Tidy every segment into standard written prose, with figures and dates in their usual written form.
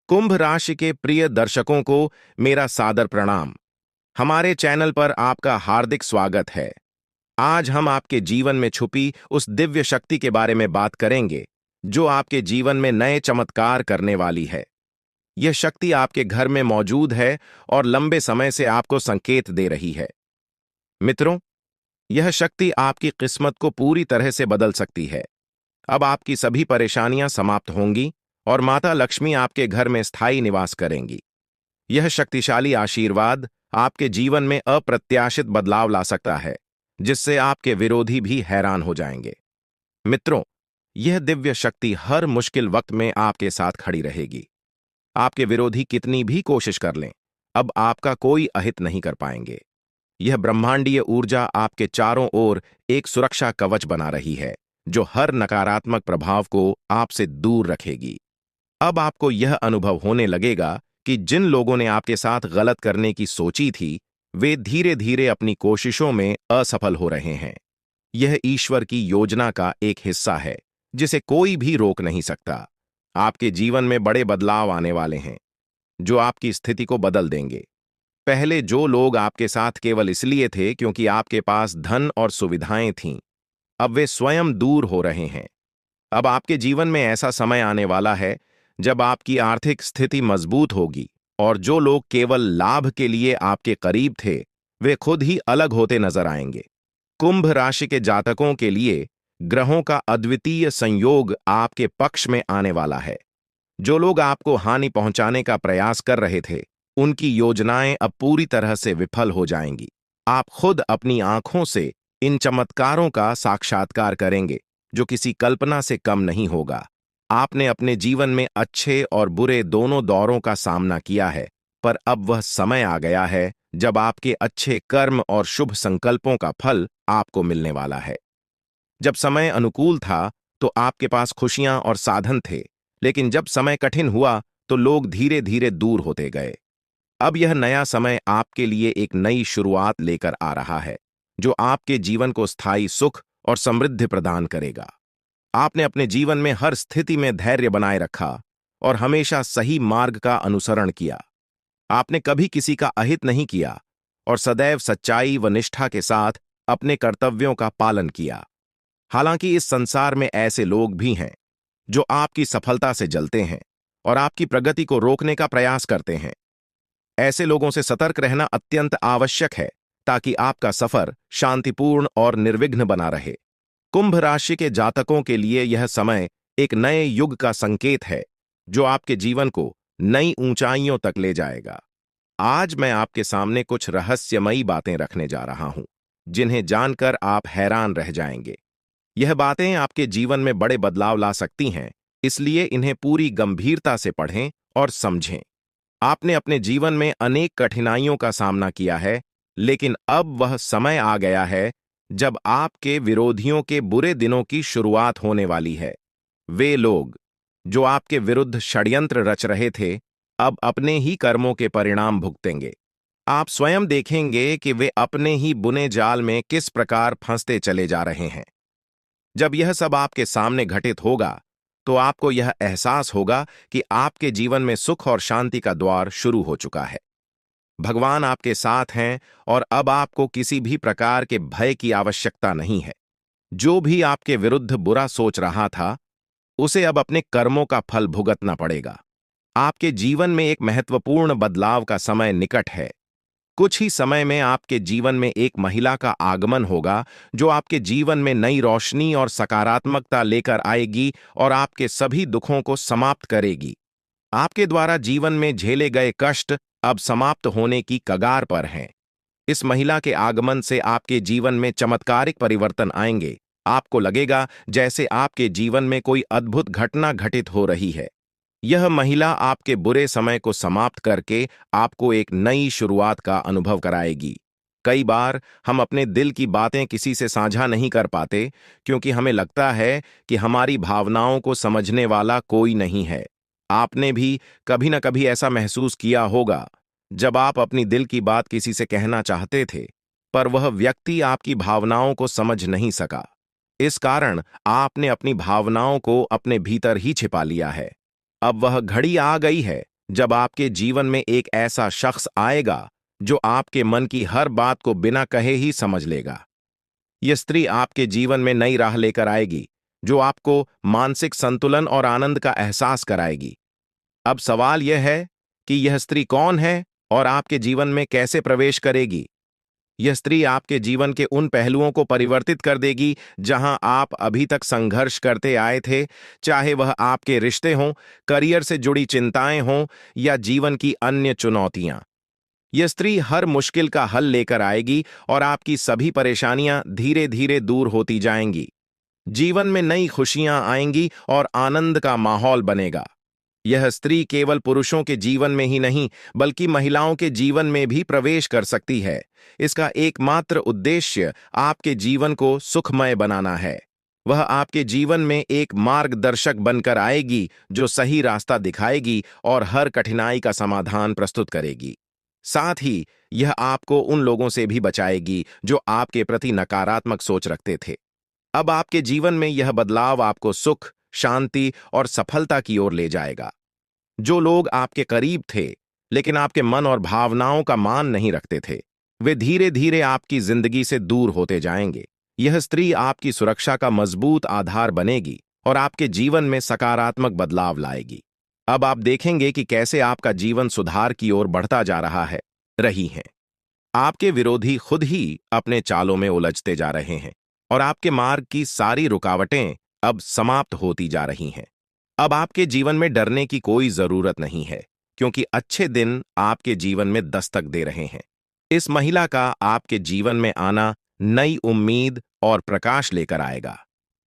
कुंभ राशि के प्रिय दर्शकों को मेरा सादर प्रणाम। हमारे चैनल पर आपका हार्दिक स्वागत है। आज हम आपके जीवन में छुपी उस दिव्य शक्ति के बारे में बात करेंगे जो आपके जीवन में नए चमत्कार करने वाली है। यह शक्ति आपके घर में मौजूद है और लंबे समय से आपको संकेत दे रही है। मित्रों, यह शक्ति आपकी किस्मत को पूरी तरह से बदल सकती है। अब आपकी सभी परेशानियां समाप्त होंगी और माता लक्ष्मी आपके घर में स्थायी निवास करेंगी। यह शक्तिशाली आशीर्वाद आपके जीवन में अप्रत्याशित बदलाव ला सकता है, जिससे आपके विरोधी भी हैरान हो जाएंगे। मित्रों, यह दिव्य शक्ति हर मुश्किल वक्त में आपके साथ खड़ी रहेगी। आपके विरोधी कितनी भी कोशिश कर लें, अब आपका कोई अहित नहीं कर पाएंगे। यह ब्रह्मांडीय ऊर्जा आपके चारों ओर एक सुरक्षा कवच बना रही है, जो हर नकारात्मक प्रभाव को आपसे दूर रखेगी। अब आपको यह अनुभव होने लगेगा कि जिन लोगों ने आपके साथ गलत करने की सोची थी, वे धीरे धीरे अपनी कोशिशों में असफल हो रहे हैं। यह ईश्वर की योजना का एक हिस्सा है, जिसे कोई भी रोक नहीं सकता। आपके जीवन में बड़े बदलाव आने वाले हैं, जो आपकी स्थिति को बदल देंगे। पहले जो लोग आपके साथ केवल इसलिए थे क्योंकि आपके पास धन और सुविधाएं थीं, अब वे स्वयं दूर हो रहे हैं। अब आपके जीवन में ऐसा समय आने वाला है जब आपकी आर्थिक स्थिति मजबूत होगी और जो लोग केवल लाभ के लिए आपके करीब थे, वे खुद ही अलग होते नजर आएंगे। कुंभ राशि के जातकों के लिए ग्रहों का अद्वितीय संयोग आपके पक्ष में आने वाला है। जो लोग आपको हानि पहुंचाने का प्रयास कर रहे थे, उनकी योजनाएं अब पूरी तरह से विफल हो जाएंगी। आप खुद अपनी आंखों से इन चमत्कारों का साक्षात्कार करेंगे, जो किसी कल्पना से कम नहीं होगा। आपने अपने जीवन में अच्छे और बुरे दोनों दौरों का सामना किया है, पर अब वह समय आ गया है जब आपके अच्छे कर्म और शुभ संकल्पों का फल आपको मिलने वाला है। जब समय अनुकूल था, तो आपके पास खुशियां और साधन थे, लेकिन जब समय कठिन हुआ, तो लोग धीरे धीरे दूर होते गए। अब यह नया समय आपके लिए एक नई शुरुआत लेकर आ रहा है, जो आपके जीवन को स्थायी सुख और समृद्धि प्रदान करेगा। आपने अपने जीवन में हर स्थिति में धैर्य बनाए रखा और हमेशा सही मार्ग का अनुसरण किया। आपने कभी किसी का अहित नहीं किया और सदैव सच्चाई व निष्ठा के साथ अपने कर्तव्यों का पालन किया। हालांकि इस संसार में ऐसे लोग भी हैं जो आपकी सफलता से जलते हैं और आपकी प्रगति को रोकने का प्रयास करते हैं। ऐसे लोगों से सतर्क रहना अत्यंत आवश्यक है, ताकि आपका सफर शांतिपूर्ण और निर्विघ्न बना रहे। कुंभ राशि के जातकों के लिए यह समय एक नए युग का संकेत है, जो आपके जीवन को नई ऊंचाइयों तक ले जाएगा। आज मैं आपके सामने कुछ रहस्यमयी बातें रखने जा रहा हूं, जिन्हें जानकर आप हैरान रह जाएंगे। यह बातें आपके जीवन में बड़े बदलाव ला सकती हैं, इसलिए इन्हें पूरी गंभीरता से पढ़ें और समझें। आपने अपने जीवन में अनेक कठिनाइयों का सामना किया है, लेकिन अब वह समय आ गया है जब आपके विरोधियों के बुरे दिनों की शुरुआत होने वाली है। वे लोग जो आपके विरुद्ध षड्यंत्र रच रहे थे, अब अपने ही कर्मों के परिणाम भुगतेंगे। आप स्वयं देखेंगे कि वे अपने ही बुने जाल में किस प्रकार फंसते चले जा रहे हैं। जब यह सब आपके सामने घटित होगा, तो आपको यह एहसास होगा कि आपके जीवन में सुख और शांति का द्वार शुरू हो चुका है। भगवान आपके साथ हैं और अब आपको किसी भी प्रकार के भय की आवश्यकता नहीं है। जो भी आपके विरुद्ध बुरा सोच रहा था, उसे अब अपने कर्मों का फल भुगतना पड़ेगा। आपके जीवन में एक महत्वपूर्ण बदलाव का समय निकट है। कुछ ही समय में आपके जीवन में एक महिला का आगमन होगा, जो आपके जीवन में नई रोशनी और सकारात्मकता लेकर आएगी और आपके सभी दुखों को समाप्त करेगी। आपके द्वारा जीवन में झेले गए कष्ट अब समाप्त होने की कगार पर हैं। इस महिला के आगमन से आपके जीवन में चमत्कारिक परिवर्तन आएंगे। आपको लगेगा जैसे आपके जीवन में कोई अद्भुत घटना घटित हो रही है। यह महिला आपके बुरे समय को समाप्त करके आपको एक नई शुरुआत का अनुभव कराएगी। कई बार हम अपने दिल की बातें किसी से साझा नहीं कर पाते, क्योंकि हमें लगता है कि हमारी भावनाओं को समझने वाला कोई नहीं है। आपने भी कभी न कभी ऐसा महसूस किया होगा, जब आप अपनी दिल की बात किसी से कहना चाहते थे, पर वह व्यक्ति आपकी भावनाओं को समझ नहीं सका। इस कारण आपने अपनी भावनाओं को अपने भीतर ही छिपा लिया है। अब वह घड़ी आ गई है जब आपके जीवन में एक ऐसा शख्स आएगा जो आपके मन की हर बात को बिना कहे ही समझ लेगा। यह स्त्री आपके जीवन में नई राह लेकर आएगी, जो आपको मानसिक संतुलन और आनंद का एहसास कराएगी। अब सवाल यह है कि यह स्त्री कौन है और आपके जीवन में कैसे प्रवेश करेगी। यह स्त्री आपके जीवन के उन पहलुओं को परिवर्तित कर देगी जहां आप अभी तक संघर्ष करते आए थे, चाहे वह आपके रिश्ते हों, करियर से जुड़ी चिंताएं हों या जीवन की अन्य चुनौतियां। यह स्त्री हर मुश्किल का हल लेकर आएगी और आपकी सभी परेशानियां धीरे धीरे दूर होती जाएंगी। जीवन में नई खुशियां आएंगी और आनंद का माहौल बनेगा। यह स्त्री केवल पुरुषों के जीवन में ही नहीं, बल्कि महिलाओं के जीवन में भी प्रवेश कर सकती है। इसका एकमात्र उद्देश्य आपके जीवन को सुखमय बनाना है। वह आपके जीवन में एक मार्गदर्शक बनकर आएगी, जो सही रास्ता दिखाएगी और हर कठिनाई का समाधान प्रस्तुत करेगी। साथ ही यह आपको उन लोगों से भी बचाएगी जो आपके प्रति नकारात्मक सोच रखते थे। अब आपके जीवन में यह बदलाव आपको सुख, शांति और सफलता की ओर ले जाएगा। जो लोग आपके करीब थे लेकिन आपके मन और भावनाओं का मान नहीं रखते थे, वे धीरे धीरे आपकी जिंदगी से दूर होते जाएंगे। यह स्त्री आपकी सुरक्षा का मजबूत आधार बनेगी और आपके जीवन में सकारात्मक बदलाव लाएगी। अब आप देखेंगे कि कैसे आपका जीवन सुधार की ओर बढ़ता जा रही है। आपके विरोधी खुद ही अपने चालों में उलझते जा रहे हैं और आपके मार्ग की सारी रुकावटें अब समाप्त होती जा रही हैं। अब आपके जीवन में डरने की कोई जरूरत नहीं है, क्योंकि अच्छे दिन आपके जीवन में दस्तक दे रहे हैं। इस महिला का आपके जीवन में आना नई उम्मीद और प्रकाश लेकर आएगा।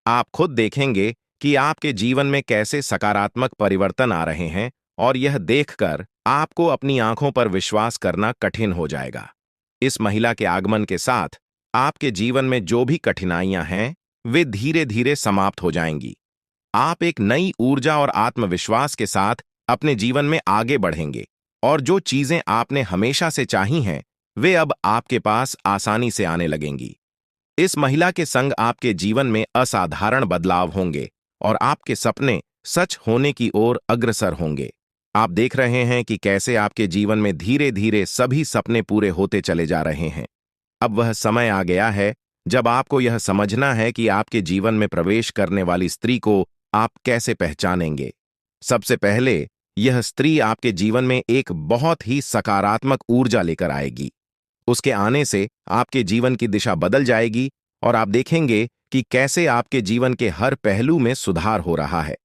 आप खुद देखेंगे कि आपके जीवन में कैसे सकारात्मक परिवर्तन आ रहे हैं और यह देखकर आपको अपनी आंखों पर विश्वास करना कठिन हो जाएगा। इस महिला के आगमन के साथ आपके जीवन में जो भी कठिनाइयां हैं, वे धीरे धीरे समाप्त हो जाएंगी। आप एक नई ऊर्जा और आत्मविश्वास के साथ अपने जीवन में आगे बढ़ेंगे और जो चीजें आपने हमेशा से चाही हैं, वे अब आपके पास आसानी से आने लगेंगी। इस महिला के संग आपके जीवन में असाधारण बदलाव होंगे और आपके सपने सच होने की ओर अग्रसर होंगे। आप देख रहे हैं कि कैसे आपके जीवन में धीरे धीरे सभी सपने पूरे होते चले जा रहे हैं। अब वह समय आ गया है जब आपको यह समझना है कि आपके जीवन में प्रवेश करने वाली स्त्री को आप कैसे पहचानेंगे। सबसे पहले, यह स्त्री आपके जीवन में एक बहुत ही सकारात्मक ऊर्जा लेकर आएगी। उसके आने से आपके जीवन की दिशा बदल जाएगी और आप देखेंगे कि कैसे आपके जीवन के हर पहलू में सुधार हो रहा है।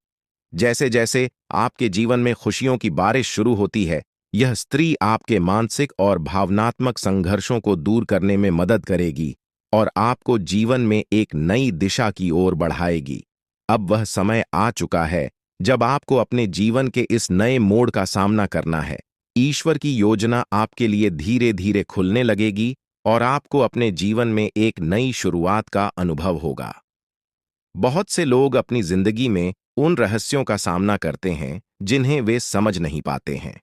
जैसे जैसे आपके जीवन में खुशियों की बारिश शुरू होती है, यह स्त्री आपके मानसिक और भावनात्मक संघर्षों को दूर करने में मदद करेगी और आपको जीवन में एक नई दिशा की ओर बढ़ाएगी। अब वह समय आ चुका है जब आपको अपने जीवन के इस नए मोड़ का सामना करना है। ईश्वर की योजना आपके लिए धीरे धीरे खुलने लगेगी और आपको अपने जीवन में एक नई शुरुआत का अनुभव होगा। बहुत से लोग अपनी जिंदगी में उन रहस्यों का सामना करते हैं जिन्हें वे समझ नहीं पाते हैं।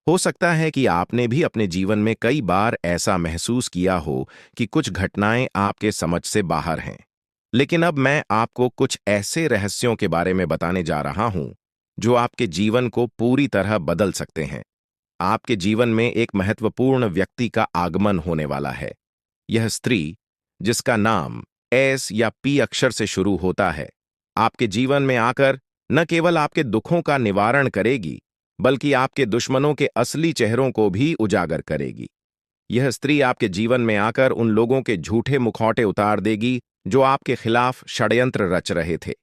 हो सकता है कि आपने भी अपने जीवन में कई बार ऐसा महसूस किया हो कि कुछ घटनाएं आपके समझ से बाहर हैं। लेकिन अब मैं आपको कुछ ऐसे रहस्यों के बारे में बताने जा रहा हूं जो आपके जीवन को पूरी तरह बदल सकते हैं। आपके जीवन में एक महत्वपूर्ण व्यक्ति का आगमन होने वाला है। यह स्त्री, जिसका नाम एस या पी अक्षर से शुरू होता है, आपके जीवन में आकर न केवल आपके दुखों का निवारण करेगी, बल्कि आपके दुश्मनों के असली चेहरों को भी उजागर करेगी। यह स्त्री आपके जीवन में आकर उन लोगों के झूठे मुखौटे उतार देगी जो आपके खिलाफ षड्यंत्र रच रहे थे।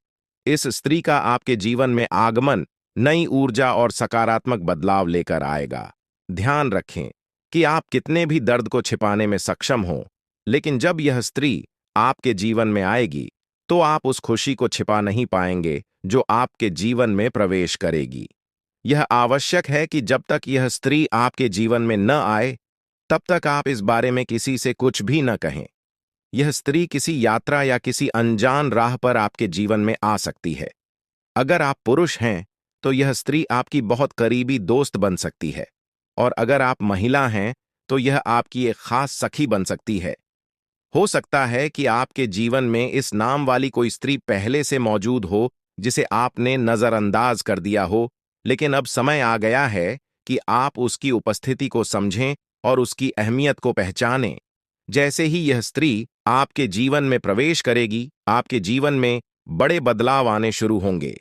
इस स्त्री का आपके जीवन में आगमन नई ऊर्जा और सकारात्मक बदलाव लेकर आएगा। ध्यान रखें कि आप कितने भी दर्द को छिपाने में सक्षम हों, लेकिन जब यह स्त्री आपके जीवन में आएगी तो आप उस खुशी को छिपा नहीं पाएंगे जो आपके जीवन में प्रवेश करेगी। यह आवश्यक है कि जब तक यह स्त्री आपके जीवन में न आए, तब तक आप इस बारे में किसी से कुछ भी न कहें। यह स्त्री किसी यात्रा या किसी अनजान राह पर आपके जीवन में आ सकती है। अगर आप पुरुष हैं तो यह स्त्री आपकी बहुत करीबी दोस्त बन सकती है, और अगर आप महिला हैं तो यह आपकी एक खास सखी बन सकती है। हो सकता है कि आपके जीवन में इस नाम वाली कोई स्त्री पहले से मौजूद हो जिसे आपने नजरअंदाज कर दिया हो, लेकिन अब समय आ गया है कि आप उसकी उपस्थिति को समझें और उसकी अहमियत को पहचानें। जैसे ही यह स्त्री आपके जीवन में प्रवेश करेगी, आपके जीवन में बड़े बदलाव आने शुरू होंगे।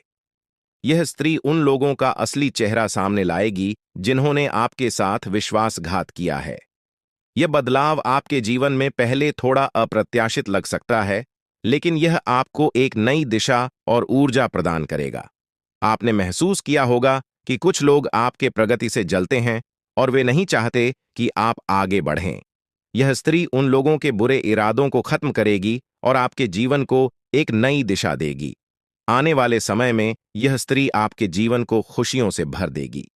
यह स्त्री उन लोगों का असली चेहरा सामने लाएगी जिन्होंने आपके साथ विश्वासघात किया है। यह बदलाव आपके जीवन में पहले थोड़ा अप्रत्याशित लग सकता है, लेकिन यह आपको एक नई दिशा और ऊर्जा प्रदान करेगा। आपने महसूस किया होगा कि कुछ लोग आपके प्रगति से जलते हैं और वे नहीं चाहते कि आप आगे बढ़ें। यह स्त्री उन लोगों के बुरे इरादों को खत्म करेगी और आपके जीवन को एक नई दिशा देगी। आने वाले समय में यह स्त्री आपके जीवन को खुशियों से भर देगी।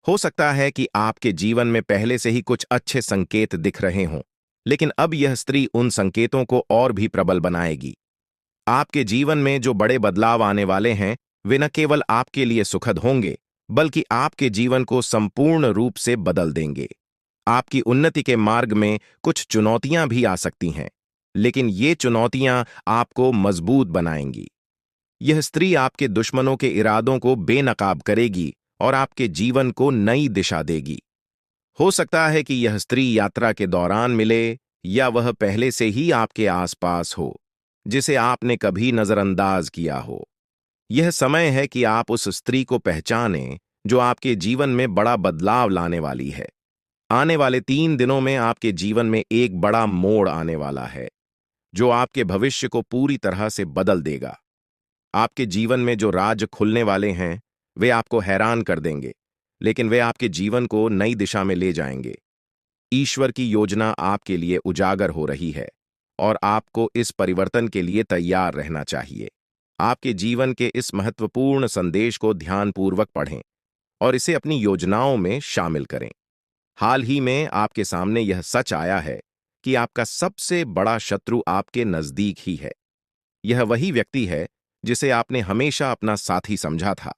हो सकता है कि आपके जीवन में पहले से ही कुछ अच्छे संकेत दिख रहे हों, लेकिन अब यह स्त्री उन संकेतों को और भी प्रबल बनाएगी। आपके जीवन में जो बड़े बदलाव आने वाले हैं, वे न केवल आपके लिए सुखद होंगे, बल्कि आपके जीवन को संपूर्ण रूप से बदल देंगे। आपकी उन्नति के मार्ग में कुछ चुनौतियां भी आ सकती हैं, लेकिन ये चुनौतियां आपको मजबूत बनाएंगी। यह स्त्री आपके दुश्मनों के इरादों को बेनकाब करेगी और आपके जीवन को नई दिशा देगी। हो सकता है कि यह स्त्री यात्रा के दौरान मिले या वह पहले से ही आपके आसपास हो, जिसे आपने कभी नजरअंदाज किया हो। यह समय है कि आप उस स्त्री को पहचानें जो आपके जीवन में बड़ा बदलाव लाने वाली है। आने वाले 3 दिनों में आपके जीवन में एक बड़ा मोड़ आने वाला है, जो आपके भविष्य को पूरी तरह से बदल देगा। आपके जीवन में जो राज खुलने वाले हैं, वे आपको हैरान कर देंगे, लेकिन वे आपके जीवन को नई दिशा में ले जाएंगे। ईश्वर की योजना आपके लिए उजागर हो रही है और आपको इस परिवर्तन के लिए तैयार रहना चाहिए। आपके जीवन के इस महत्वपूर्ण संदेश को ध्यानपूर्वक पढ़ें और इसे अपनी योजनाओं में शामिल करें। हाल ही में आपके सामने यह सच आया है कि आपका सबसे बड़ा शत्रु आपके नजदीक ही है। यह वही व्यक्ति है जिसे आपने हमेशा अपना साथी समझा था,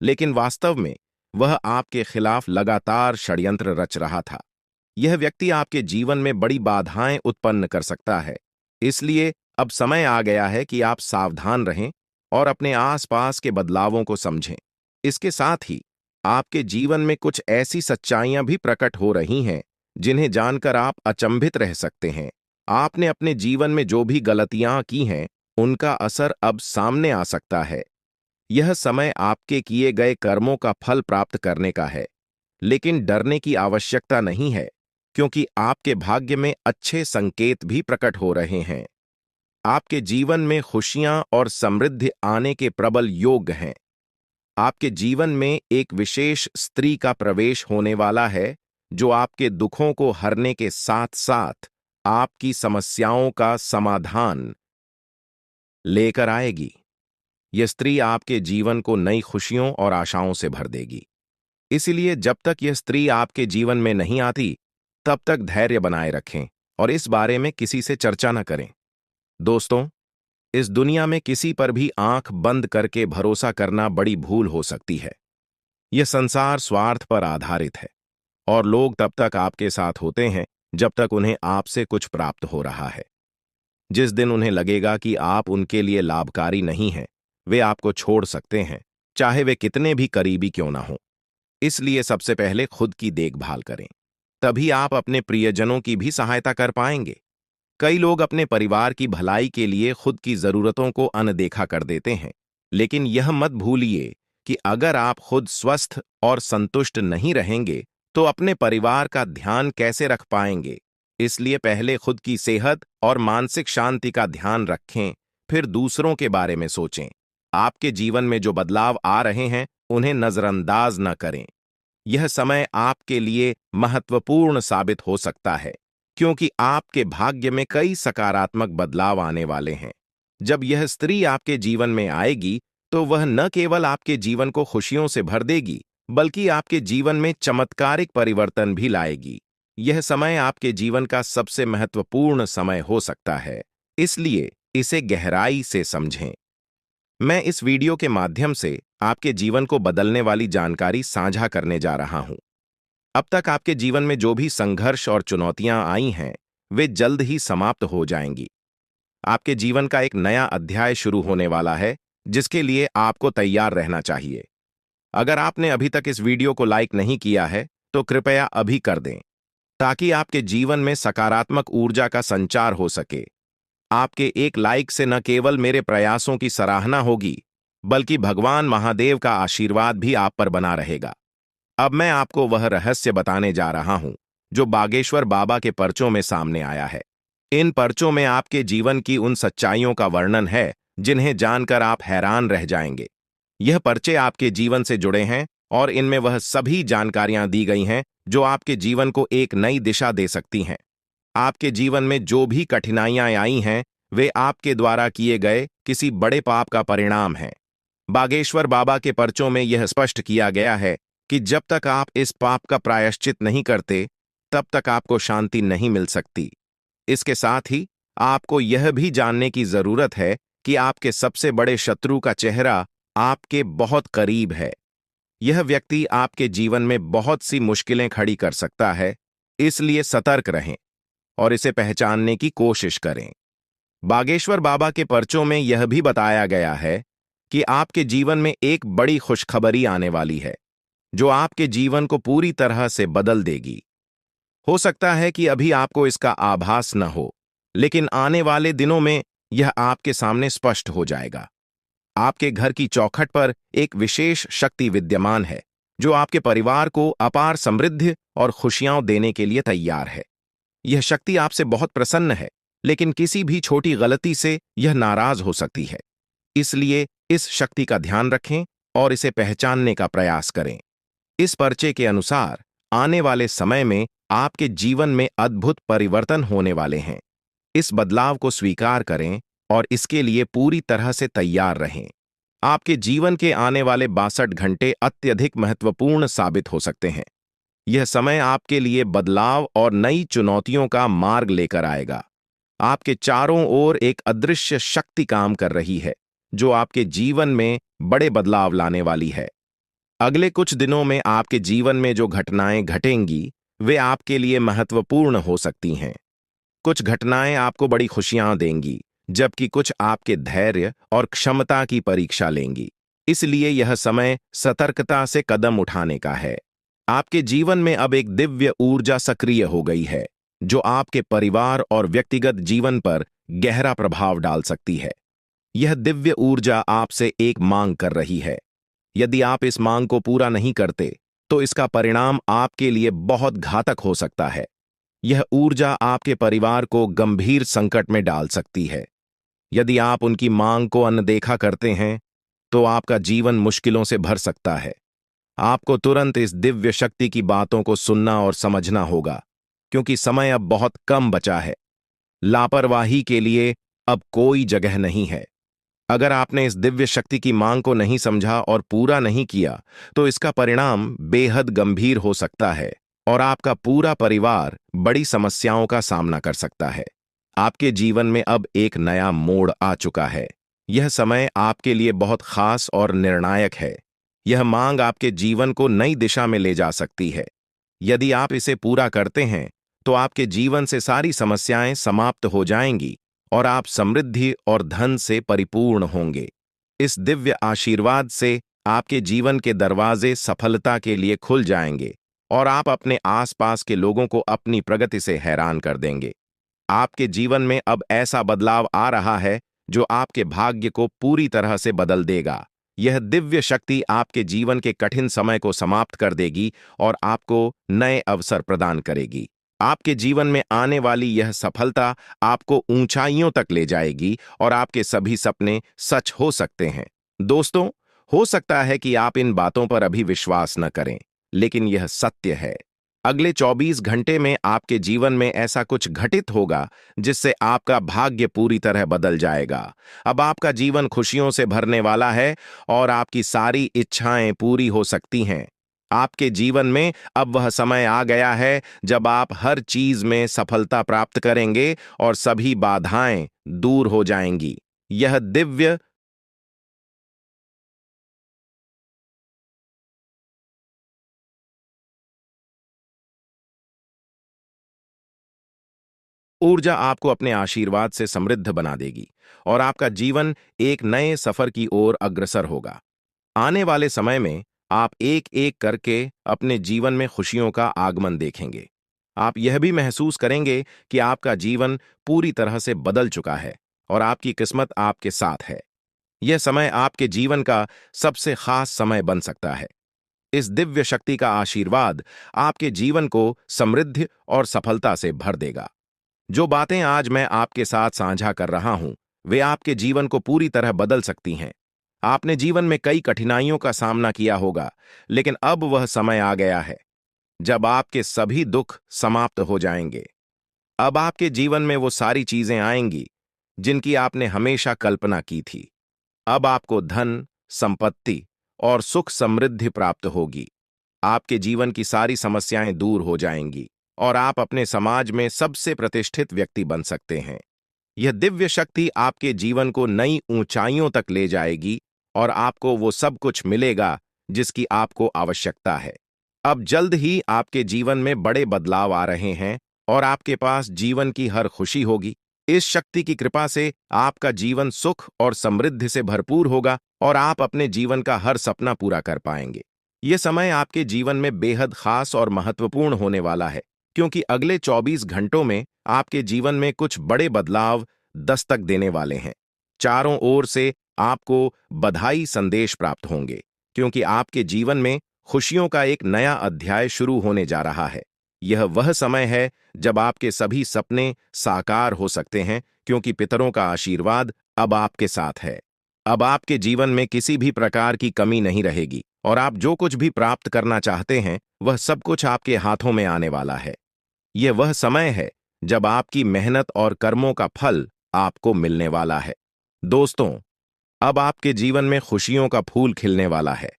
लेकिन वास्तव में वह आपके खिलाफ लगातार षड्यंत्र रच रहा था। यह व्यक्ति आपके जीवन में बड़ी बाधाएं उत्पन्न कर सकता है, इसलिए अब समय आ गया है कि आप सावधान रहें और अपने आसपास के बदलावों को समझें। इसके साथ ही आपके जीवन में कुछ ऐसी सच्चाइयां भी प्रकट हो रही हैं जिन्हें जानकर आप अचंभित रह सकते हैं। आपने अपने जीवन में जो भी गलतियां की हैं, उनका असर अब सामने आ सकता है। यह समय आपके किए गए कर्मों का फल प्राप्त करने का है, लेकिन डरने की आवश्यकता नहीं है, क्योंकि आपके भाग्य में अच्छे संकेत भी प्रकट हो रहे हैं। आपके जीवन में खुशियां और समृद्धि आने के प्रबल योग हैं। आपके जीवन में एक विशेष स्त्री का प्रवेश होने वाला है, जो आपके दुखों को हरने के साथ साथ आपकी समस्याओं का समाधान लेकर आएगी। यह स्त्री आपके जीवन को नई खुशियों और आशाओं से भर देगी। इसलिए जब तक यह स्त्री आपके जीवन में नहीं आती, तब तक धैर्य बनाए रखें और इस बारे में किसी से चर्चा न करें। दोस्तों, इस दुनिया में किसी पर भी आंख बंद करके भरोसा करना बड़ी भूल हो सकती है। यह संसार स्वार्थ पर आधारित है और लोग तब तक आपके साथ होते हैं जब तक उन्हें आपसे कुछ प्राप्त हो रहा है। जिस दिन उन्हें लगेगा कि आप उनके लिए लाभकारी नहीं हैं, वे आपको छोड़ सकते हैं, चाहे वे कितने भी करीबी क्यों ना हों। इसलिए सबसे पहले खुद की देखभाल करें, तभी आप अपने प्रियजनों की भी सहायता कर पाएंगे। कई लोग अपने परिवार की भलाई के लिए खुद की जरूरतों को अनदेखा कर देते हैं, लेकिन यह मत भूलिए कि अगर आप खुद स्वस्थ और संतुष्ट नहीं रहेंगे, तो अपने परिवार का ध्यान कैसे रख पाएंगे। इसलिए पहले खुद की सेहत और मानसिक शांति का ध्यान रखें, फिर दूसरों के बारे में सोचें। आपके जीवन में जो बदलाव आ रहे हैं, उन्हें नजरअंदाज न करें। यह समय आपके लिए महत्वपूर्ण साबित हो सकता है, क्योंकि आपके भाग्य में कई सकारात्मक बदलाव आने वाले हैं। जब यह स्त्री आपके जीवन में आएगी, तो वह न केवल आपके जीवन को खुशियों से भर देगी, बल्कि आपके जीवन में चमत्कारिक परिवर्तन भी लाएगी। यह समय आपके जीवन का सबसे महत्वपूर्ण समय हो सकता है, इसलिए इसे गहराई से समझें। मैं इस वीडियो के माध्यम से आपके जीवन को बदलने वाली जानकारी साझा करने जा रहा हूं। अब तक आपके जीवन में जो भी संघर्ष और चुनौतियां आई हैं, वे जल्द ही समाप्त हो जाएंगी। आपके जीवन का एक नया अध्याय शुरू होने वाला है, जिसके लिए आपको तैयार रहना चाहिए। अगर आपने अभी तक इस वीडियो को लाइक नहीं किया है तो कृपया अभी कर दें, ताकि आपके जीवन में सकारात्मक ऊर्जा का संचार हो सके। आपके एक लाइक से न केवल मेरे प्रयासों की सराहना होगी, बल्कि भगवान महादेव का आशीर्वाद भी आप पर बना रहेगा। अब मैं आपको वह रहस्य बताने जा रहा हूं जो बागेश्वर बाबा के पर्चों में सामने आया है। इन पर्चों में आपके जीवन की उन सच्चाइयों का वर्णन है जिन्हें जानकर आप हैरान रह जाएंगे। यह पर्चे आपके जीवन से जुड़े हैं और इनमें वह सभी जानकारियां दी गई हैं जो आपके जीवन को एक नई दिशा दे सकती हैं। आपके जीवन में जो भी कठिनाइयां आई हैं, वे आपके द्वारा किए गए किसी बड़े पाप का परिणाम हैं। बागेश्वर बाबा के पर्चों में यह स्पष्ट किया गया है कि जब तक आप इस पाप का प्रायश्चित नहीं करते, तब तक आपको शांति नहीं मिल सकती। इसके साथ ही आपको यह भी जानने की जरूरत है कि आपके सबसे बड़े शत्रु का चेहरा आपके बहुत करीब है। यह व्यक्ति आपके जीवन में बहुत सी मुश्किलें खड़ी कर सकता है, इसलिए सतर्क रहें और इसे पहचानने की कोशिश करें। बागेश्वर बाबा के पर्चों में यह भी बताया गया है कि आपके जीवन में एक बड़ी खुशखबरी आने वाली है, जो आपके जीवन को पूरी तरह से बदल देगी। हो सकता है कि अभी आपको इसका आभास न हो, लेकिन आने वाले दिनों में यह आपके सामने स्पष्ट हो जाएगा। आपके घर की चौखट पर एक विशेष शक्ति विद्यमान है, जो आपके परिवार को अपार समृद्धि और खुशियां देने के लिए तैयार है। यह शक्ति आपसे बहुत प्रसन्न है, लेकिन किसी भी छोटी गलती से यह नाराज हो सकती है। इसलिए इस शक्ति का ध्यान रखें और इसे पहचानने का प्रयास करें। इस पर्चे के अनुसार आने वाले समय में आपके जीवन में अद्भुत परिवर्तन होने वाले हैं। इस बदलाव को स्वीकार करें और इसके लिए पूरी तरह से तैयार रहें। आपके जीवन के आने वाले 62 घंटे अत्यधिक महत्वपूर्ण साबित हो सकते हैं। यह समय आपके लिए बदलाव और नई चुनौतियों का मार्ग लेकर आएगा। आपके चारों ओर एक अदृश्य शक्ति काम कर रही है, जो आपके जीवन में बड़े बदलाव लाने वाली है। अगले कुछ दिनों में आपके जीवन में जो घटनाएं घटेंगी, वे आपके लिए महत्वपूर्ण हो सकती हैं। कुछ घटनाएं आपको बड़ी खुशियां देंगी, जबकि कुछ आपके धैर्य और क्षमता की परीक्षा लेंगी। इसलिए यह समय सतर्कता से कदम उठाने का है। आपके जीवन में अब एक दिव्य ऊर्जा सक्रिय हो गई है, जो आपके परिवार और व्यक्तिगत जीवन पर गहरा प्रभाव डाल सकती है। यह दिव्य ऊर्जा आपसे एक मांग कर रही है। यदि आप इस मांग को पूरा नहीं करते, तो इसका परिणाम आपके लिए बहुत घातक हो सकता है। यह ऊर्जा आपके परिवार को गंभीर संकट में डाल सकती है। यदि आप उनकी मांग को अनदेखा करते हैं, तो आपका जीवन मुश्किलों से भर सकता है। आपको तुरंत इस दिव्य शक्ति की बातों को सुनना और समझना होगा, क्योंकि समय अब बहुत कम बचा है। लापरवाही के लिए अब कोई जगह नहीं है। अगर आपने इस दिव्य शक्ति की मांग को नहीं समझा और पूरा नहीं किया, तो इसका परिणाम बेहद गंभीर हो सकता है और आपका पूरा परिवार बड़ी समस्याओं का सामना कर सकता है। आपके जीवन में अब एक नया मोड़ आ चुका है। यह समय आपके लिए बहुत खास और निर्णायक है। यह मांग आपके जीवन को नई दिशा में ले जा सकती है। यदि आप इसे पूरा करते हैं, तो आपके जीवन से सारी समस्याएं समाप्त हो जाएंगी और आप समृद्धि और धन से परिपूर्ण होंगे। इस दिव्य आशीर्वाद से आपके जीवन के दरवाजे सफलता के लिए खुल जाएंगे और आप अपने आसपास के लोगों को अपनी प्रगति से हैरान कर देंगे। आपके जीवन में अब ऐसा बदलाव आ रहा है जो आपके भाग्य को पूरी तरह से बदल देगा। यह दिव्य शक्ति आपके जीवन के कठिन समय को समाप्त कर देगी और आपको नए अवसर प्रदान करेगी। आपके जीवन में आने वाली यह सफलता आपको ऊंचाइयों तक ले जाएगी और आपके सभी सपने सच हो सकते हैं। दोस्तों, हो सकता है कि आप इन बातों पर अभी विश्वास न करें, लेकिन यह सत्य है। अगले 24 घंटे में आपके जीवन में ऐसा कुछ घटित होगा जिससे आपका भाग्य पूरी तरह बदल जाएगा। अब आपका जीवन खुशियों से भरने वाला है और आपकी सारी इच्छाएं पूरी हो सकती हैं। आपके जीवन में अब वह समय आ गया है जब आप हर चीज में सफलता प्राप्त करेंगे और सभी बाधाएं दूर हो जाएंगी। यह दिव्य ऊर्जा आपको अपने आशीर्वाद से समृद्ध बना देगी और आपका जीवन एक नए सफर की ओर अग्रसर होगा। आने वाले समय में आप एक एक करके अपने जीवन में खुशियों का आगमन देखेंगे। आप यह भी महसूस करेंगे कि आपका जीवन पूरी तरह से बदल चुका है और आपकी किस्मत आपके साथ है। यह समय आपके जीवन का सबसे खास समय बन सकता है। इस दिव्य शक्ति का आशीर्वाद आपके जीवन को समृद्धि और सफलता से भर देगा। जो बातें आज मैं आपके साथ साझा कर रहा हूं, वे आपके जीवन को पूरी तरह बदल सकती हैं। आपने जीवन में कई कठिनाइयों का सामना किया होगा, लेकिन अब वह समय आ गया है जब आपके सभी दुख समाप्त हो जाएंगे। अब आपके जीवन में वो सारी चीजें आएंगी जिनकी आपने हमेशा कल्पना की थी। अब आपको धन, संपत्ति और सुख समृद्धि प्राप्त होगी। आपके जीवन की सारी समस्याएं दूर हो जाएंगी और आप अपने समाज में सबसे प्रतिष्ठित व्यक्ति बन सकते हैं। यह दिव्य शक्ति आपके जीवन को नई ऊंचाइयों तक ले जाएगी और आपको वो सब कुछ मिलेगा जिसकी आपको आवश्यकता है। अब जल्द ही आपके जीवन में बड़े बदलाव आ रहे हैं और आपके पास जीवन की हर खुशी होगी। इस शक्ति की कृपा से आपका जीवन सुख और समृद्धि से भरपूर होगा और आप अपने जीवन का हर सपना पूरा कर पाएंगे। यह समय आपके जीवन में बेहद खास और महत्वपूर्ण होने वाला है, क्योंकि अगले 24 घंटों में आपके जीवन में कुछ बड़े बदलाव दस्तक देने वाले हैं। चारों ओर से आपको बधाई संदेश प्राप्त होंगे, क्योंकि आपके जीवन में खुशियों का एक नया अध्याय शुरू होने जा रहा है। यह वह समय है जब आपके सभी सपने साकार हो सकते हैं, क्योंकि पितरों का आशीर्वाद अब आपके साथ है। अब आपके जीवन में किसी भी प्रकार की कमी नहीं रहेगी और आप जो कुछ भी प्राप्त करना चाहते हैं, वह सब कुछ आपके हाथों में आने वाला है। यह वह समय है जब आपकी मेहनत और कर्मों का फल आपको मिलने वाला है। दोस्तों, अब आपके जीवन में खुशियों का फूल खिलने वाला है।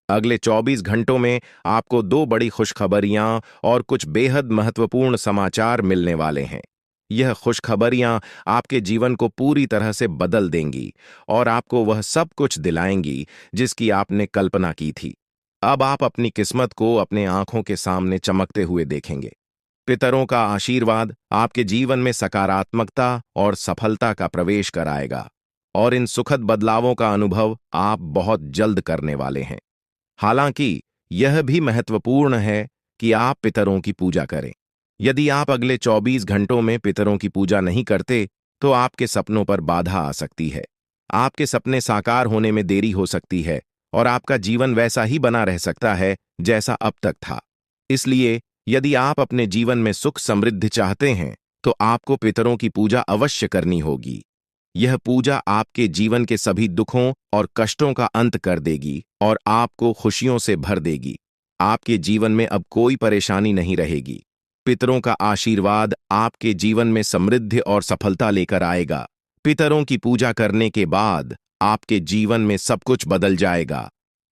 अगले 24 घंटों में आपको दो बड़ी खुशखबरियां और कुछ बेहद महत्वपूर्ण समाचार मिलने वाले हैं। यह खुशखबरियां आपके जीवन को पूरी तरह से बदल देंगी और आपको वह सब कुछ दिलाएंगी जिसकी आपने कल्पना की थी। अब आप अपनी किस्मत को अपने आंखों के सामने चमकते हुए देखेंगे। पितरों का आशीर्वाद आपके जीवन में सकारात्मकता और सफलता का प्रवेश कराएगा और इन सुखद बदलावों का अनुभव आप बहुत जल्द करने वाले हैं। हालांकि यह भी महत्वपूर्ण है कि आप पितरों की पूजा करें। यदि आप अगले 24 घंटों में पितरों की पूजा नहीं करते, तो आपके सपनों पर बाधा आ सकती है। आपके सपने साकार होने में देरी हो सकती है और आपका जीवन वैसा ही बना रह सकता है जैसा अब तक था। इसलिए यदि आप अपने जीवन में सुख समृद्धि चाहते हैं, तो आपको पितरों की पूजा अवश्य करनी होगी। यह पूजा आपके जीवन के सभी दुखों और कष्टों का अंत कर देगी और आपको खुशियों से भर देगी। आपके जीवन में अब कोई परेशानी नहीं रहेगी। पितरों का आशीर्वाद आपके जीवन में समृद्धि और सफलता लेकर आएगा। पितरों की पूजा करने के बाद आपके जीवन में सब कुछ बदल जाएगा।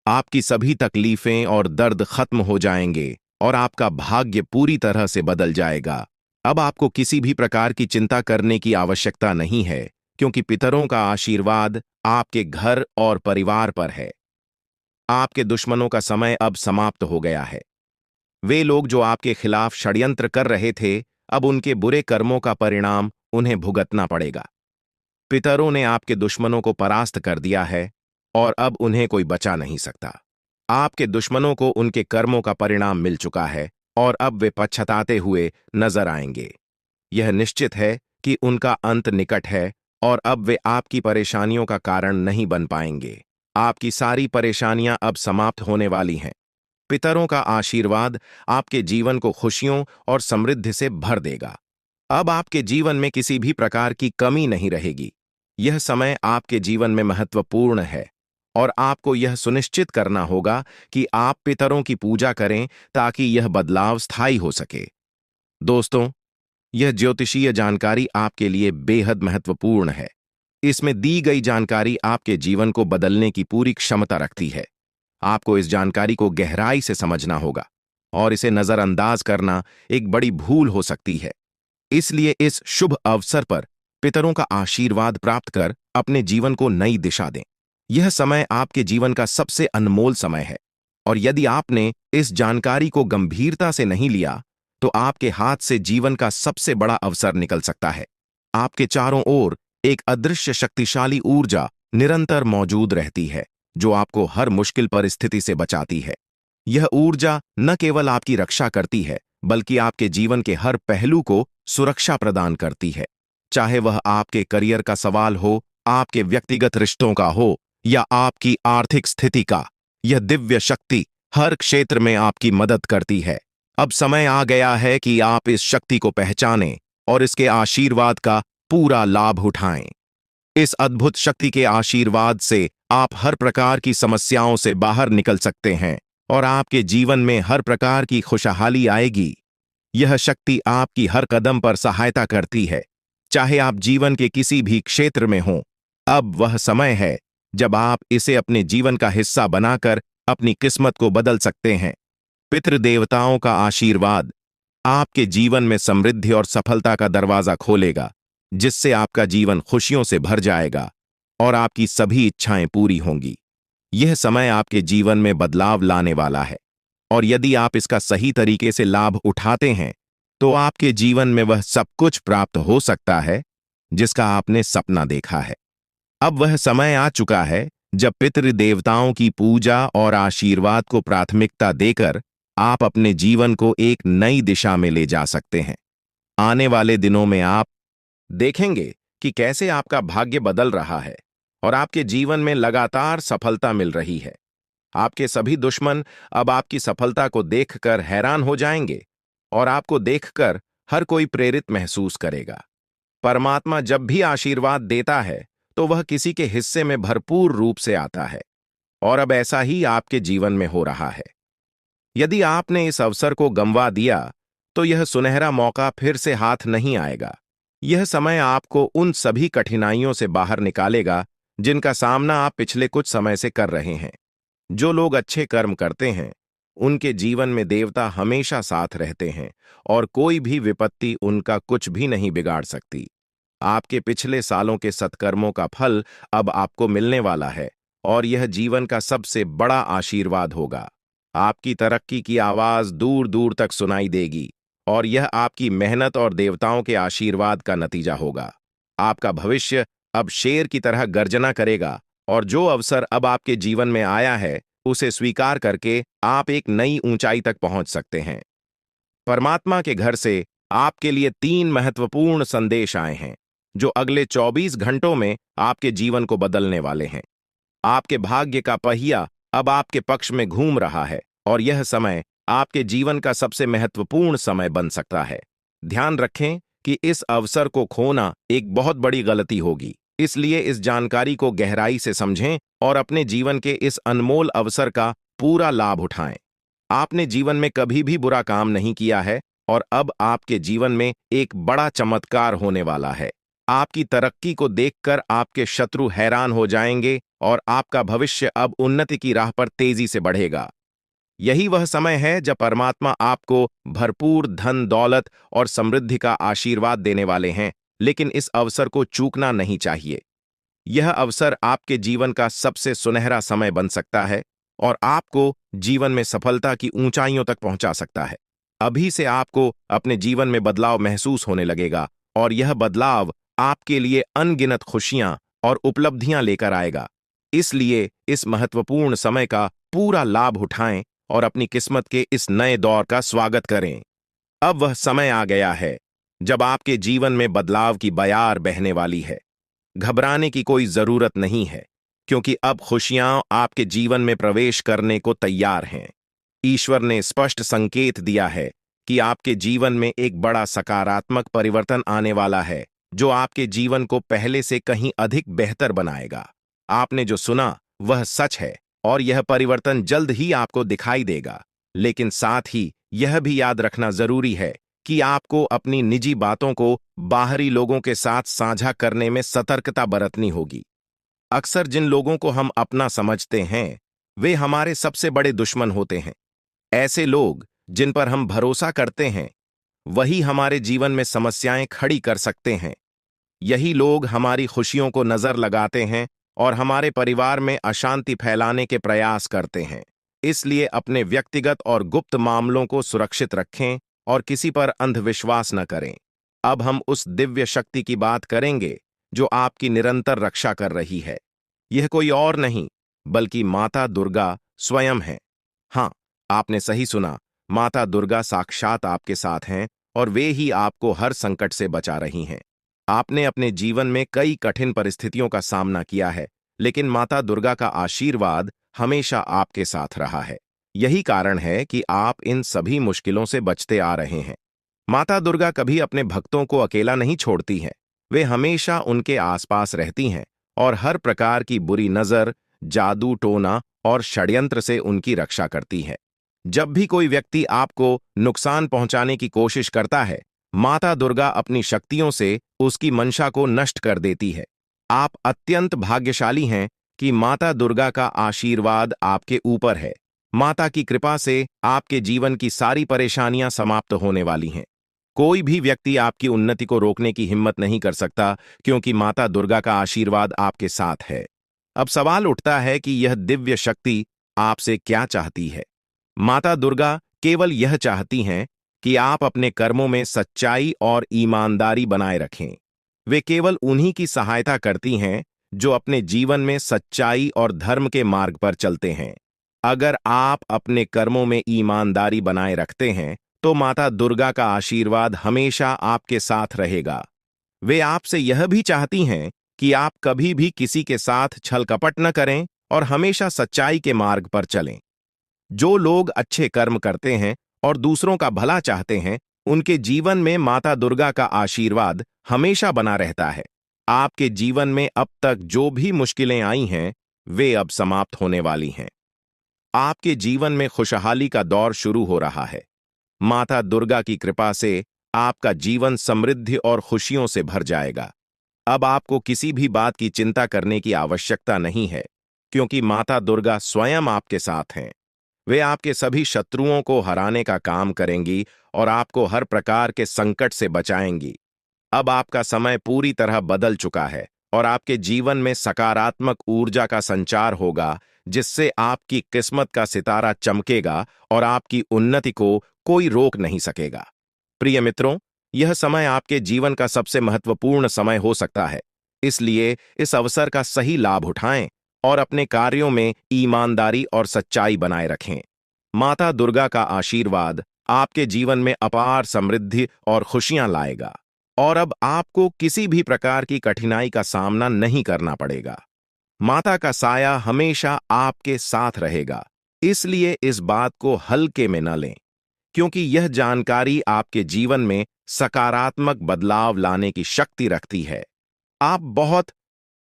आपकी सभी तकलीफें और दर्द खत्म हो जाएंगे और आपका भाग्य पूरी तरह से बदल जाएगा। अब आपको किसी भी प्रकार की चिंता करने की आवश्यकता नहीं है, क्योंकि पितरों का आशीर्वाद आपके घर और परिवार पर है। आपके दुश्मनों का समय अब समाप्त हो गया है। वे लोग जो आपके खिलाफ षड्यंत्र कर रहे थे, अब उनके बुरे कर्मों का परिणाम उन्हें भुगतना पड़ेगा। पितरों ने आपके दुश्मनों को परास्त कर दिया है और अब उन्हें कोई बचा नहीं सकता। आपके दुश्मनों को उनके कर्मों का परिणाम मिल चुका है और अब वे पछताते हुए नजर आएंगे। यह निश्चित है कि उनका अंत निकट है और अब वे आपकी परेशानियों का कारण नहीं बन पाएंगे। आपकी सारी परेशानियां अब समाप्त होने वाली हैं। पितरों का आशीर्वाद आपके जीवन को खुशियों और समृद्धि से भर देगा। अब आपके जीवन में किसी भी प्रकार की कमी नहीं रहेगी। यह समय आपके जीवन में महत्वपूर्ण है और आपको यह सुनिश्चित करना होगा कि आप पितरों की पूजा करें ताकि यह बदलाव स्थायी हो सके। दोस्तों, यह ज्योतिषीय जानकारी आपके लिए बेहद महत्वपूर्ण है। इसमें दी गई जानकारी आपके जीवन को बदलने की पूरी क्षमता रखती है। आपको इस जानकारी को गहराई से समझना होगा और इसे नजरअंदाज करना एक बड़ी भूल हो सकती है। इसलिए इस शुभ अवसर पर पितरों का आशीर्वाद प्राप्त कर अपने जीवन को नई दिशा दें। यह समय आपके जीवन का सबसे अनमोल समय है और यदि आपने इस जानकारी को गंभीरता से नहीं लिया, तो आपके हाथ से जीवन का सबसे बड़ा अवसर निकल सकता है। आपके चारों ओर एक अदृश्य शक्तिशाली ऊर्जा निरंतर मौजूद रहती है जो आपको हर मुश्किल परिस्थिति से बचाती है। यह ऊर्जा न केवल आपकी रक्षा करती है, बल्कि आपके जीवन के हर पहलू को सुरक्षा प्रदान करती है। चाहे वह आपके करियर का सवाल हो, आपके व्यक्तिगत रिश्तों का हो या आपकी आर्थिक स्थिति का, यह दिव्य शक्ति हर क्षेत्र में आपकी मदद करती है। अब समय आ गया है कि आप इस शक्ति को पहचानें और इसके आशीर्वाद का पूरा लाभ उठाएं। इस अद्भुत शक्ति के आशीर्वाद से आप हर प्रकार की समस्याओं से बाहर निकल सकते हैं और आपके जीवन में हर प्रकार की खुशहाली आएगी। यह शक्ति आपकी हर कदम पर सहायता करती है, चाहे आप जीवन के किसी भी क्षेत्र में हों। अब वह समय है जब आप इसे अपने जीवन का हिस्सा बनाकर अपनी किस्मत को बदल सकते हैं। पितृदेवताओं का आशीर्वाद आपके जीवन में समृद्धि और सफलता का दरवाजा खोलेगा, जिससे आपका जीवन खुशियों से भर जाएगा और आपकी सभी इच्छाएं पूरी होंगी। यह समय आपके जीवन में बदलाव लाने वाला है और यदि आप इसका सही तरीके से लाभ उठाते हैं तो आपके जीवन में वह सब कुछ प्राप्त हो सकता है जिसका आपने सपना देखा है। अब वह समय आ चुका है जब पितृदेवताओं की पूजा और आशीर्वाद को प्राथमिकता देकर आप अपने जीवन को एक नई दिशा में ले जा सकते हैं। आने वाले दिनों में आप देखेंगे कि कैसे आपका भाग्य बदल रहा है और आपके जीवन में लगातार सफलता मिल रही है। आपके सभी दुश्मन अब आपकी सफलता को देखकर हैरान हो जाएंगे और आपको देखकर हर कोई प्रेरित महसूस करेगा। परमात्मा जब भी आशीर्वाद देता है तो वह किसी के हिस्से में भरपूर रूप से आता है और अब ऐसा ही आपके जीवन में हो रहा है। यदि आपने इस अवसर को गंवा दिया तो यह सुनहरा मौका फिर से हाथ नहीं आएगा। यह समय आपको उन सभी कठिनाइयों से बाहर निकालेगा जिनका सामना आप पिछले कुछ समय से कर रहे हैं। जो लोग अच्छे कर्म करते हैं उनके जीवन में देवता हमेशा साथ रहते हैं और कोई भी विपत्ति उनका कुछ भी नहीं बिगाड़ सकती। आपके पिछले सालों के सत्कर्मों का फल अब आपको मिलने वाला है और यह जीवन का सबसे बड़ा आशीर्वाद होगा। आपकी तरक्की की आवाज दूर दूर तक सुनाई देगी और यह आपकी मेहनत और देवताओं के आशीर्वाद का नतीजा होगा। आपका भविष्य अब शेर की तरह गर्जना करेगा और जो अवसर अब आपके जीवन में आया है उसे स्वीकार करके आप एक नई ऊंचाई तक पहुंच सकते हैं। परमात्मा के घर से आपके लिए 3 महत्वपूर्ण संदेश आए हैं जो अगले 24 घंटों में आपके जीवन को बदलने वाले हैं। आपके भाग्य का पहिया अब आपके पक्ष में घूम रहा है और यह समय आपके जीवन का सबसे महत्वपूर्ण समय बन सकता है। ध्यान रखें कि इस अवसर को खोना एक बहुत बड़ी गलती होगी, इसलिए इस जानकारी को गहराई से समझें और अपने जीवन के इस अनमोल अवसर का पूरा लाभ उठाएं। आपने जीवन में कभी भी बुरा काम नहीं किया है और अब आपके जीवन में एक बड़ा चमत्कार होने वाला है। आपकी तरक्की को देखकर आपके शत्रु हैरान हो जाएंगे और आपका भविष्य अब उन्नति की राह पर तेजी से बढ़ेगा। यही वह समय है जब परमात्मा आपको भरपूर धन, दौलत और समृद्धि का आशीर्वाद देने वाले हैं, लेकिन इस अवसर को चूकना नहीं चाहिए। यह अवसर आपके जीवन का सबसे सुनहरा समय बन सकता है और आपको जीवन में सफलता की ऊंचाइयों तक पहुंचा सकता है। अभी से आपको अपने जीवन में बदलाव महसूस होने लगेगा और यह बदलाव आपके लिए अनगिनत खुशियां और उपलब्धियां लेकर आएगा। इसलिए इस महत्वपूर्ण समय का पूरा लाभ उठाएं और अपनी किस्मत के इस नए दौर का स्वागत करें। अब वह समय आ गया है जब आपके जीवन में बदलाव की बयार बहने वाली है। घबराने की कोई जरूरत नहीं है, क्योंकि अब खुशियां आपके जीवन में प्रवेश करने को तैयार हैं। ईश्वर ने स्पष्ट संकेत दिया है कि आपके जीवन में एक बड़ा सकारात्मक परिवर्तन आने वाला है, जो आपके जीवन को पहले से कहीं अधिक बेहतर बनाएगा। आपने जो सुना वह सच है और यह परिवर्तन जल्द ही आपको दिखाई देगा। लेकिन साथ ही यह भी याद रखना जरूरी है कि आपको अपनी निजी बातों को बाहरी लोगों के साथ साझा करने में सतर्कता बरतनी होगी। अक्सर जिन लोगों को हम अपना समझते हैं वे हमारे सबसे बड़े दुश्मन होते हैं। ऐसे लोग जिन पर हम भरोसा करते हैं वही हमारे जीवन में समस्याएं खड़ी कर सकते हैं। यही लोग हमारी खुशियों को नजर लगाते हैं और हमारे परिवार में अशांति फैलाने के प्रयास करते हैं। इसलिए अपने व्यक्तिगत और गुप्त मामलों को सुरक्षित रखें और किसी पर अंधविश्वास न करें। अब हम उस दिव्य शक्ति की बात करेंगे जो आपकी निरंतर रक्षा कर रही है। यह कोई और नहीं बल्कि माता दुर्गा स्वयं है। हाँ, आपने सही सुना, माता दुर्गा साक्षात आपके साथ हैं और वे ही आपको हर संकट से बचा रही हैं। आपने अपने जीवन में कई कठिन परिस्थितियों का सामना किया है, लेकिन माता दुर्गा का आशीर्वाद हमेशा आपके साथ रहा है। यही कारण है कि आप इन सभी मुश्किलों से बचते आ रहे हैं। माता दुर्गा कभी अपने भक्तों को अकेला नहीं छोड़ती हैं। वे हमेशा उनके आसपास रहती हैं और हर प्रकार की बुरी नजर, जादू टोना और षड्यंत्र से उनकी रक्षा करती है। जब भी कोई व्यक्ति आपको नुकसान पहुंचाने की कोशिश करता है, माता दुर्गा अपनी शक्तियों से उसकी मंशा को नष्ट कर देती है। आप अत्यंत भाग्यशाली हैं कि माता दुर्गा का आशीर्वाद आपके ऊपर है। माता की कृपा से आपके जीवन की सारी परेशानियां समाप्त होने वाली हैं। कोई भी व्यक्ति आपकी उन्नति को रोकने की हिम्मत नहीं कर सकता, क्योंकि माता दुर्गा का आशीर्वाद आपके साथ है। अब सवाल उठता है कि यह दिव्य शक्ति आपसे क्या चाहती है। माता दुर्गा केवल यह चाहती हैं कि आप अपने कर्मों में सच्चाई और ईमानदारी बनाए रखें। वे केवल उन्हीं की सहायता करती हैं जो अपने जीवन में सच्चाई और धर्म के मार्ग पर चलते हैं। अगर आप अपने कर्मों में ईमानदारी बनाए रखते हैं, तो माता दुर्गा का आशीर्वाद हमेशा आपके साथ रहेगा। वे आपसे यह भी चाहती हैं कि आप कभी भी किसी के साथ छल कपट न करें और हमेशा सच्चाई के मार्ग पर चलें। जो लोग अच्छे कर्म करते हैं और दूसरों का भला चाहते हैं, उनके जीवन में माता दुर्गा का आशीर्वाद हमेशा बना रहता है। आपके जीवन में अब तक जो भी मुश्किलें आई हैं, वे अब समाप्त होने वाली हैं। आपके जीवन में खुशहाली का दौर शुरू हो रहा है। माता दुर्गा की कृपा से आपका जीवन समृद्धि और खुशियों से भर जाएगा। अब आपको किसी भी बात की चिंता करने की आवश्यकता नहीं है, क्योंकि माता दुर्गा स्वयं आपके साथ हैं। वे आपके सभी शत्रुओं को हराने का काम करेंगी और आपको हर प्रकार के संकट से बचाएंगी। अब आपका समय पूरी तरह बदल चुका है और आपके जीवन में सकारात्मक ऊर्जा का संचार होगा, जिससे आपकी किस्मत का सितारा चमकेगा और आपकी उन्नति को कोई रोक नहीं सकेगा। प्रिय मित्रों, यह समय आपके जीवन का सबसे महत्वपूर्ण समय हो सकता है। इसलिए इस अवसर का सही लाभ उठाएं और अपने कार्यों में ईमानदारी और सच्चाई बनाए रखें। माता दुर्गा का आशीर्वाद आपके जीवन में अपार समृद्धि और खुशियां लाएगा और अब आपको किसी भी प्रकार की कठिनाई का सामना नहीं करना पड़ेगा। माता का साया हमेशा आपके साथ रहेगा, इसलिए इस बात को हल्के में न लें, क्योंकि यह जानकारी आपके जीवन में सकारात्मक बदलाव लाने की शक्ति रखती है। आप बहुत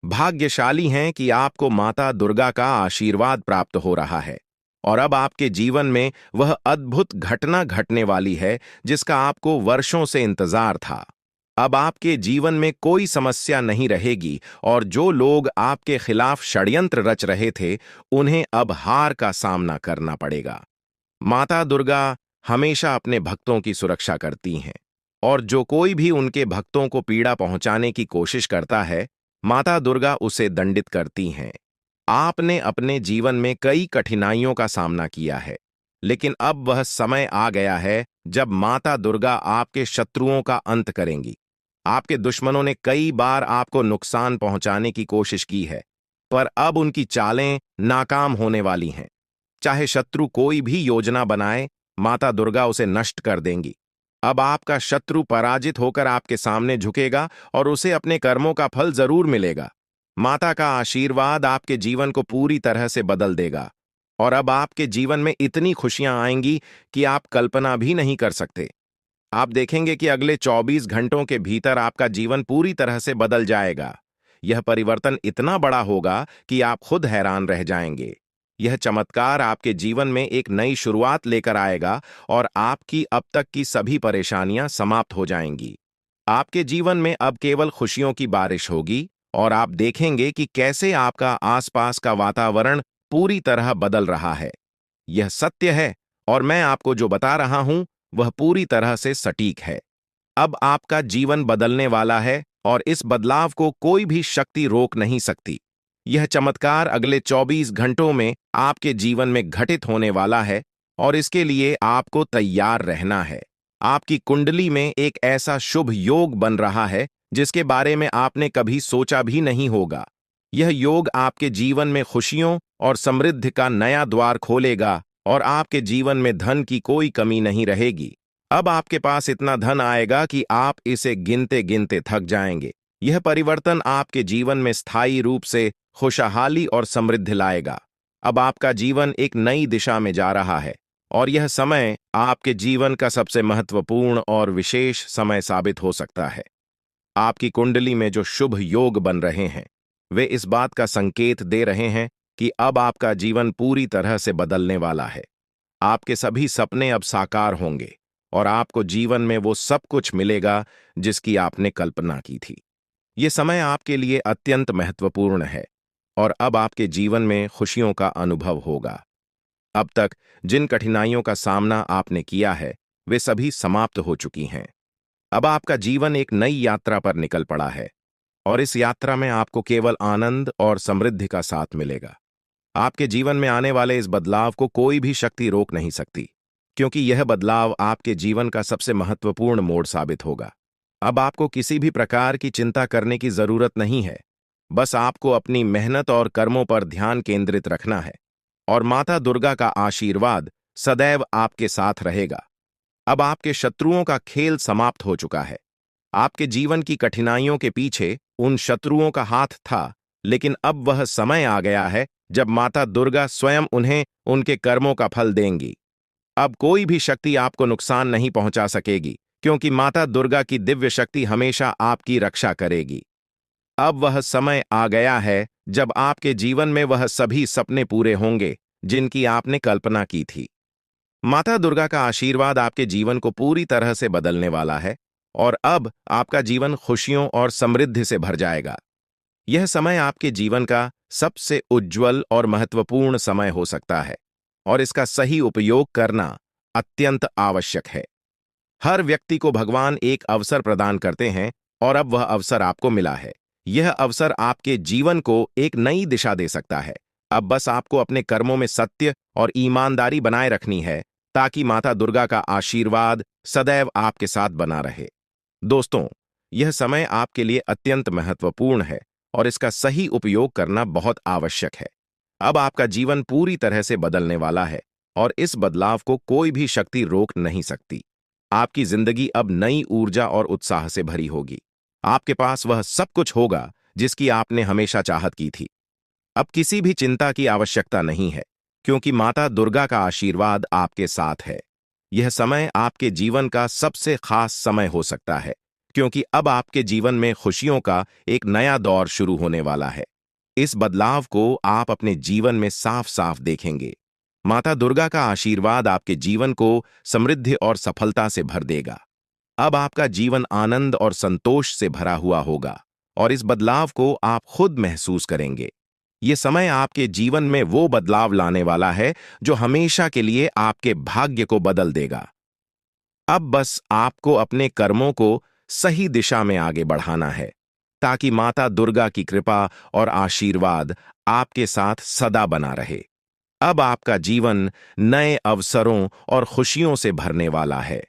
भाग्यशाली हैं कि आपको माता दुर्गा का आशीर्वाद प्राप्त हो रहा है और अब आपके जीवन में वह अद्भुत घटना घटने वाली है जिसका आपको वर्षों से इंतजार था। अब आपके जीवन में कोई समस्या नहीं रहेगी और जो लोग आपके खिलाफ षड्यंत्र रच रहे थे, उन्हें अब हार का सामना करना पड़ेगा। माता दुर्गा हमेशा अपने भक्तों की सुरक्षा करती हैं और जो कोई भी उनके भक्तों को पीड़ा पहुंचाने की कोशिश करता है, माता दुर्गा उसे दंडित करती हैं। आपने अपने जीवन में कई कठिनाइयों का सामना किया है, लेकिन अब वह समय आ गया है जब माता दुर्गा आपके शत्रुओं का अंत करेंगी। आपके दुश्मनों ने कई बार आपको नुकसान पहुंचाने की कोशिश की है, पर अब उनकी चालें नाकाम होने वाली हैं। चाहे शत्रु कोई भी योजना बनाए, माता दुर्गा उसे नष्ट कर देंगी। अब आपका शत्रु पराजित होकर आपके सामने झुकेगा और उसे अपने कर्मों का फल जरूर मिलेगा। माता का आशीर्वाद आपके जीवन को पूरी तरह से बदल देगा और अब आपके जीवन में इतनी खुशियां आएंगी कि आप कल्पना भी नहीं कर सकते। आप देखेंगे कि अगले 24 घंटों के भीतर आपका जीवन पूरी तरह से बदल जाएगा। यह परिवर्तन इतना बड़ा होगा कि आप खुद हैरान रह जाएंगे। यह चमत्कार आपके जीवन में एक नई शुरुआत लेकर आएगा और आपकी अब तक की सभी परेशानियां समाप्त हो जाएंगी। आपके जीवन में अब केवल खुशियों की बारिश होगी और आप देखेंगे कि कैसे आपका आसपास का वातावरण पूरी तरह बदल रहा है। यह सत्य है और मैं आपको जो बता रहा हूं, वह पूरी तरह से सटीक है। अब आपका जीवन बदलने वाला है और इस बदलाव को कोई भी शक्ति रोक नहीं सकती। यह चमत्कार अगले 24 घंटों में आपके जीवन में घटित होने वाला है और इसके लिए आपको तैयार रहना है। आपकी कुंडली में एक ऐसा शुभ योग बन रहा है जिसके बारे में आपने कभी सोचा भी नहीं होगा। यह योग आपके जीवन में खुशियों और समृद्धि का नया द्वार खोलेगा और आपके जीवन में धन की कोई कमी नहीं रहेगी। अब आपके पास इतना धन आएगा कि आप इसे गिनते गिनते थक जाएंगे। यह परिवर्तन आपके जीवन में स्थायी रूप से खुशहाली और समृद्धि लाएगा। अब आपका जीवन एक नई दिशा में जा रहा है और यह समय आपके जीवन का सबसे महत्वपूर्ण और विशेष समय साबित हो सकता है। आपकी कुंडली में जो शुभ योग बन रहे हैं वे इस बात का संकेत दे रहे हैं कि अब आपका जीवन पूरी तरह से बदलने वाला है। आपके सभी सपने अब साकार होंगे और आपको जीवन में वो सब कुछ मिलेगा जिसकी आपने कल्पना की थी। ये समय आपके लिए अत्यंत महत्वपूर्ण है और अब आपके जीवन में खुशियों का अनुभव होगा। अब तक जिन कठिनाइयों का सामना आपने किया है वे सभी समाप्त हो चुकी हैं। अब आपका जीवन एक नई यात्रा पर निकल पड़ा है और इस यात्रा में आपको केवल आनंद और समृद्धि का साथ मिलेगा। आपके जीवन में आने वाले इस बदलाव को कोई भी शक्ति रोक नहीं सकती, क्योंकि यह बदलाव आपके जीवन का सबसे महत्वपूर्ण मोड़ साबित होगा। अब आपको किसी भी प्रकार की चिंता करने की जरूरत नहीं है। बस आपको अपनी मेहनत और कर्मों पर ध्यान केंद्रित रखना है और माता दुर्गा का आशीर्वाद सदैव आपके साथ रहेगा। अब आपके शत्रुओं का खेल समाप्त हो चुका है। आपके जीवन की कठिनाइयों के पीछे उन शत्रुओं का हाथ था, लेकिन अब वह समय आ गया है जब माता दुर्गा स्वयं उन्हें उनके कर्मों का फल देंगी। अब कोई भी शक्ति आपको नुकसान नहीं पहुंचा सकेगी, क्योंकि माता दुर्गा की दिव्य शक्ति हमेशा आपकी रक्षा करेगी। अब वह समय आ गया है जब आपके जीवन में वह सभी सपने पूरे होंगे जिनकी आपने कल्पना की थी। माता दुर्गा का आशीर्वाद आपके जीवन को पूरी तरह से बदलने वाला है और अब आपका जीवन खुशियों और समृद्धि से भर जाएगा। यह समय आपके जीवन का सबसे उज्जवल और महत्वपूर्ण समय हो सकता है और इसका सही उपयोग करना अत्यंत आवश्यक है। हर व्यक्ति को भगवान एक अवसर प्रदान करते हैं और अब वह अवसर आपको मिला है। यह अवसर आपके जीवन को एक नई दिशा दे सकता है। अब बस आपको अपने कर्मों में सत्य और ईमानदारी बनाए रखनी है ताकि माता दुर्गा का आशीर्वाद सदैव आपके साथ बना रहे। दोस्तों, यह समय आपके लिए अत्यंत महत्वपूर्ण है और इसका सही उपयोग करना बहुत आवश्यक है। अब आपका जीवन पूरी तरह से बदलने वाला है और इस बदलाव को कोई भी शक्ति रोक नहीं सकती। आपकी जिंदगी अब नई ऊर्जा और उत्साह से भरी होगी। आपके पास वह सब कुछ होगा जिसकी आपने हमेशा चाहत की थी। अब किसी भी चिंता की आवश्यकता नहीं है, क्योंकि माता दुर्गा का आशीर्वाद आपके साथ है। यह समय आपके जीवन का सबसे खास समय हो सकता है, क्योंकि अब आपके जीवन में खुशियों का एक नया दौर शुरू होने वाला है। इस बदलाव को आप अपने जीवन में साफ साफ देखेंगे। माता दुर्गा का आशीर्वाद आपके जीवन को समृद्धि और सफलता से भर देगा। अब आपका जीवन आनंद और संतोष से भरा हुआ होगा और इस बदलाव को आप खुद महसूस करेंगे। ये समय आपके जीवन में वो बदलाव लाने वाला है जो हमेशा के लिए आपके भाग्य को बदल देगा। अब बस आपको अपने कर्मों को सही दिशा में आगे बढ़ाना है ताकि माता दुर्गा की कृपा और आशीर्वाद आपके साथ सदा बना रहे। अब आपका जीवन नए अवसरों और खुशियों से भरने वाला है।